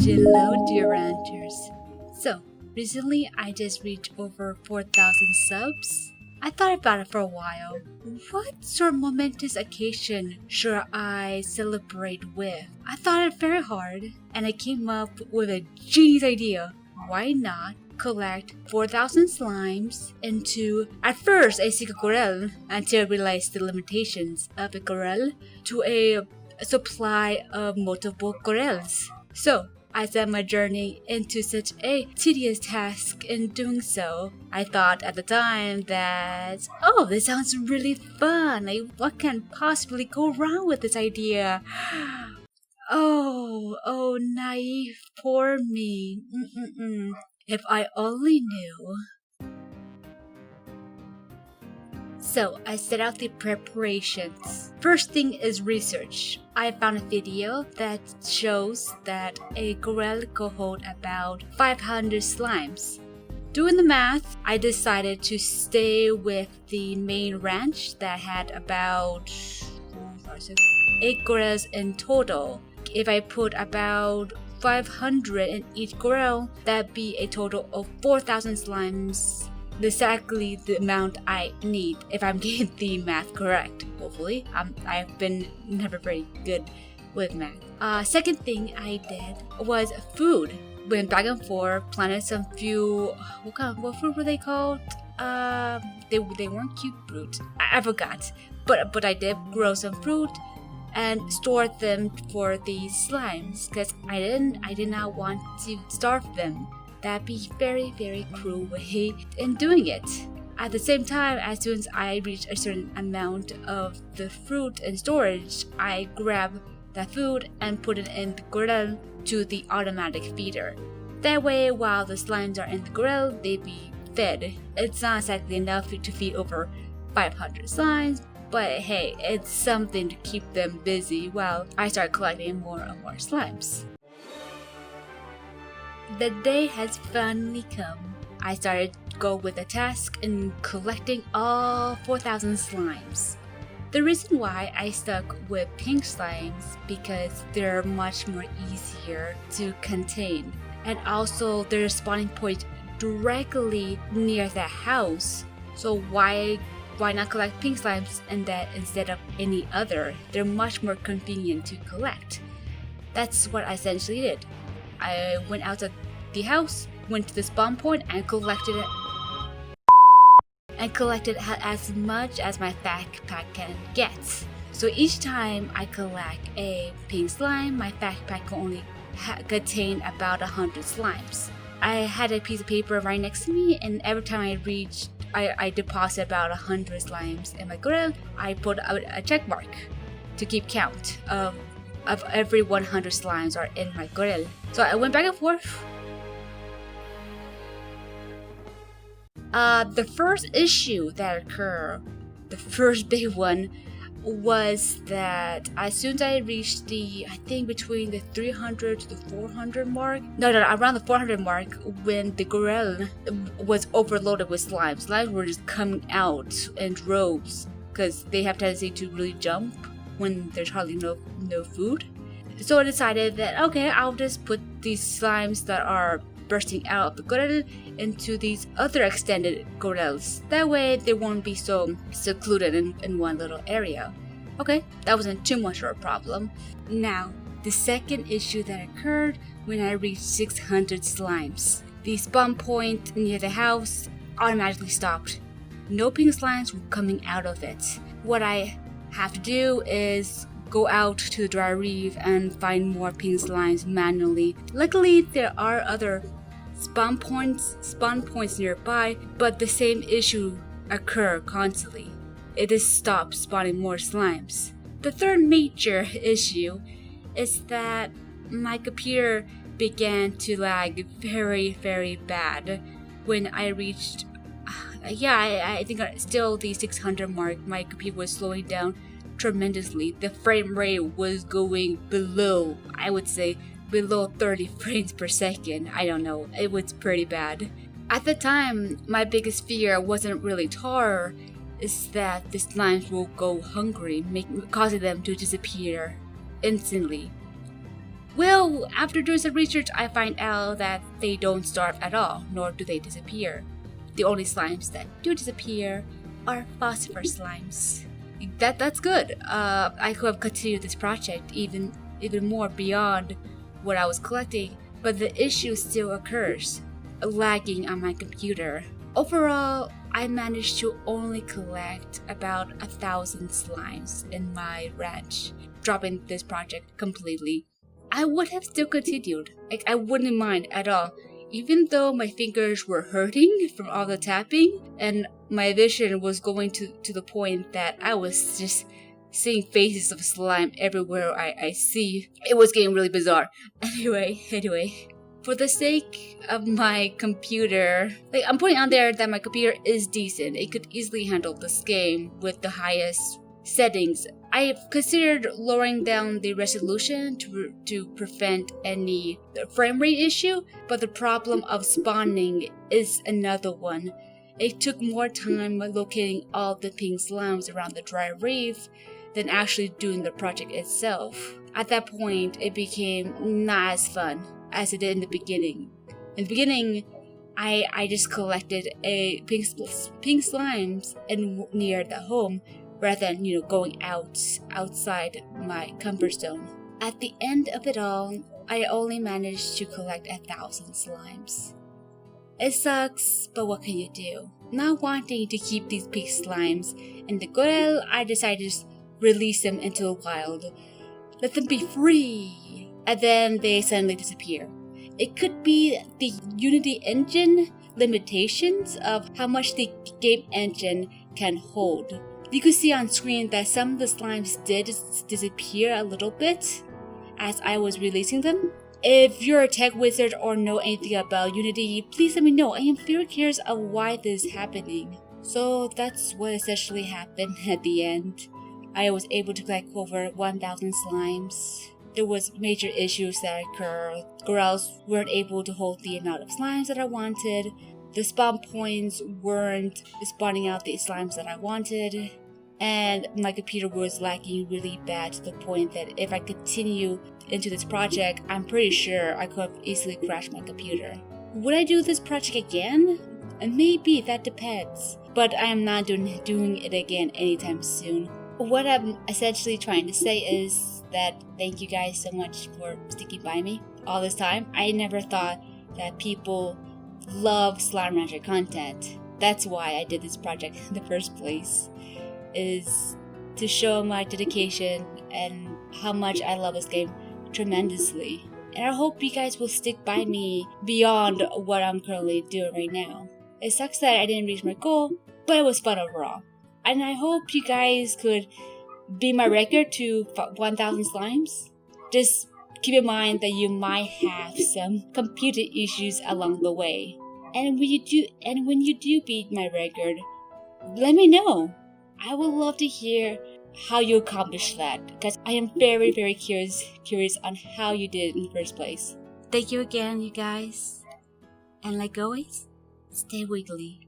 Hello, dear ranchers. So, recently I just reached over 4,000 subs. I thought about it for a while. What sort of momentous occasion should I celebrate with? I thought it very hard and I came up with a genius idea. Why not collect 4,000 slimes into, at first, a single corral until I realized the limitations of a corral to a supply of multiple corrals. So, I set my journey into such a tedious task in doing so. I thought at the time that, oh, this sounds really fun. Like, what can possibly go wrong with this idea? Oh, naive, poor me. If I only knew. So I set out the preparations. First thing is research. I found a video that shows that a corral could hold about 500 slimes. Doing the math, I decided to stay with the main ranch that had about 8 corrals in total. If I put about 500 in each corral, that'd be a total of 4,000 slimes. Exactly the amount I need if I'm getting the math correct. Hopefully, I've been never very good with math. Second thing I did was food. Went back and forth, planted some few. What fruit were they called? They weren't cute fruit. I forgot. But I did grow some fruit and stored them for the slimes because I did not want to starve them. That'd be very, very cruel way in doing it. At the same time, as soon as I reach a certain amount of the fruit in storage, I grab that food and put it in the grill to the automatic feeder. That way, while the slimes are in the grill, they be fed. It's not exactly enough to feed over 500 slimes, but hey, it's something to keep them busy while I start collecting more and more slimes. The day has finally come. I started to go with the task in collecting all 4,000 slimes. The reason why I stuck with pink slimes because they're much more easier to contain, and also their spawning point directly near the house. So why not collect pink slimes and that instead of any other? They're much more convenient to collect. That's what I essentially did. I went out of the house, went to the spawn point, and collected as much as my backpack can get. So each time I collect a pink slime, my backpack can only contain about 100 slimes. I had a piece of paper right next to me, and every time I deposit about 100 slimes in my grill, I put a check mark to keep count of every 100 slimes are in my grill. So I went back and forth. The first issue that occurred, the first big one, was that as soon as I reached I think between the 300 to the 400 mark, around the 400 mark, when the grill was overloaded with slimes. Slimes were just coming out in droves because they have tendency to really jump when there's hardly no food. So I decided that, okay, I'll just put these slimes that are bursting out of the grill into these other extended grills. That way they won't be so secluded in one little area. Okay, that wasn't too much of a problem. Now, the second issue that occurred when I reached 600 slimes. The spawn point near the house automatically stopped. No pink slimes were coming out of it. What I have to do is go out to the dry reef and find more pink slimes manually. Luckily, there are other spawn points nearby, but the same issue occur constantly. It just stops spawning more slimes. The third major issue is that my computer began to lag very, very bad when I reached I think still the 600 mark. My computer was slowing down tremendously. The frame rate was going below, I would say, below 30 frames per second. I don't know, it was pretty bad. At the time, my biggest fear wasn't really tar, is that the slimes will go hungry, causing them to disappear instantly. Well, after doing some research, I find out that they don't starve at all, nor do they disappear. The only slimes that do disappear are phosphor slimes. That's good. I could have continued this project even more beyond what I was collecting, but the issue still occurs, lagging on my computer. Overall, I managed to only collect about 1,000 slimes in my ranch, dropping this project completely. I would have still continued. I wouldn't mind at all, even though my fingers were hurting from all the tapping, and my vision was going to the point that I was just seeing faces of slime everywhere I see. It was getting really bizarre. Anyway. For the sake of my computer, I'm putting on there that my computer is decent. It could easily handle this game with the highest settings. I've considered lowering down the resolution to prevent any frame rate issue, but the problem of spawning is another one. It took more time locating all the pink slimes around the dry reef than actually doing the project itself. At that point, it became not as fun as it did in the beginning. In the beginning, I just collected a pink slimes and near the home, rather than going outside my comfort zone. At the end of it all, I only managed to collect 1,000 slimes. It sucks, but what can you do? Not wanting to keep these pink slimes in the Corel, I decided to just release them into the wild. Let them be free! And then they suddenly disappear. It could be the Unity engine limitations of how much the game engine can hold. You could see on screen that some of the slimes did disappear a little bit as I was releasing them. If you're a tech wizard or know anything about Unity, please let me know. I am very curious of why this is happening. So that's what essentially happened at the end. I was able to collect over 1,000 slimes. There was major issues that occurred. Corels weren't able to hold the amount of slimes that I wanted. The spawn points weren't spawning out the slimes that I wanted. And my computer was lagging really bad to the point that if I continue into this project, I'm pretty sure I could have easily crashed my computer. Would I do this project again? And maybe, that depends. But I am not doing it again anytime soon. What I'm essentially trying to say is that thank you guys so much for sticking by me all this time. I never thought that people love Slime Rancher content. That's why I did this project in the first place, is to show my dedication and how much I love this game tremendously. And I hope you guys will stick by me beyond what I'm currently doing right now. It sucks that I didn't reach my goal, but it was fun overall. And I hope you guys could beat my record to 1,000 slimes. Just keep in mind that you might have some computer issues along the way. And when you do beat my record, let me know. I would love to hear how you accomplished that, because I am very, very curious on how you did it in the first place. Thank you again, you guys. And like always, stay wiggly.